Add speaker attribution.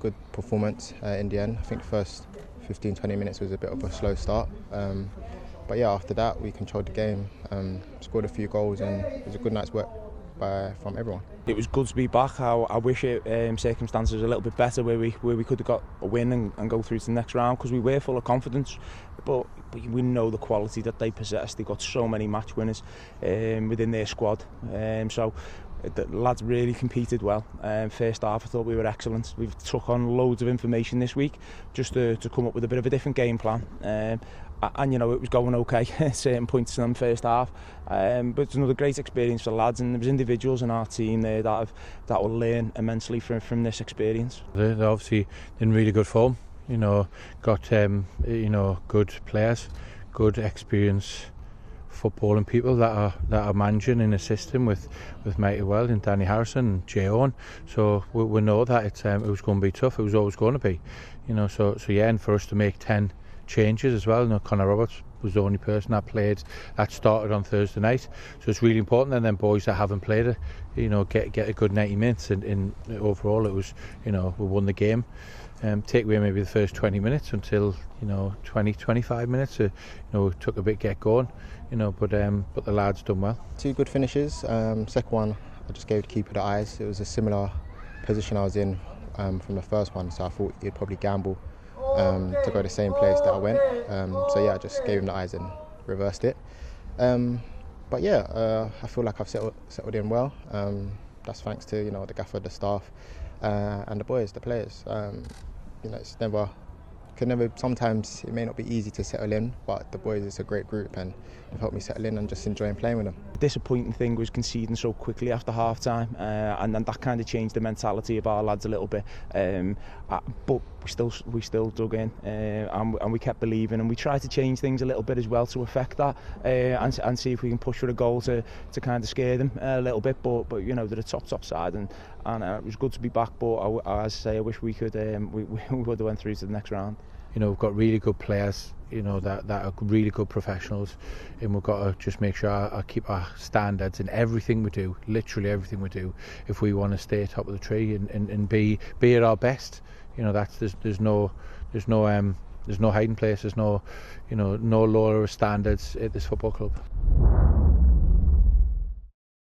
Speaker 1: Good performance in the end. I think the first 15-20 minutes was a bit of a slow start. But yeah, after that we controlled the game, scored a few goals, and it was a good night's work from everyone.
Speaker 2: It was good to be back. I wish circumstances were a little bit better where we could have got a win and go through to the next round, because we were full of confidence. But we know the quality that they possess. They've got so many match winners within their squad. So the lads really competed well. First half I thought we were excellent. We've took on loads of information this week just to come up with a bit of a different game plan. And you know, it was going okay at certain points in the first half, but it's another great experience for the lads, and there's individuals in our team there that will learn immensely from this experience.
Speaker 3: They're obviously in really good form, you know, got good players, good experience footballing people that are managing in a system with Ymateb and Danny Harrison and Jay Owen. So we know that it was going to be tough. It was always going to be, you know. So yeah, and for us to make 10 changes as well. You know, Connor Roberts was the only person that started on Thursday night. So it's really important that them boys that haven't played it, you know, get a good 90 minutes. And overall, it was, you know, we won the game. Take away maybe the first 20 minutes until, you know, 20-25 minutes. You know, it took a bit get going. You know, but the lads done well. 2 good finishes. Second one, I just gave the keeper the eyes. It was a similar position I was in from the first one, so I thought he'd probably gamble to go the same place that I went. So yeah, I just gave him the eyes and reversed it. But yeah, I feel like I've settled in well. That's thanks to, you know, the gaffer, the staff, and the boys, the players. You know, it's never. Sometimes it may not be easy to settle in, but the boys, it's a great group, and they've helped me settle in and just enjoying playing with them.
Speaker 2: The disappointing thing was conceding so quickly after half time, and then that kind of changed the mentality of our lads a little bit. But we still dug in, and we kept believing, and we tried to change things a little bit as well to affect that, and see if we can push for a goal to kind of scare them a little bit. But you know, they're a top side, and it was good to be back. But as I say, I wish we could we would have went through to the next round.
Speaker 3: You know, we've got really good players, you know, that are really good professionals, and we've got to just make sure I keep our standards in everything we do, literally everything we do, if we want to stay top of the tree and be at our best. You know, there's no hiding place, there's no lower standards at this football club.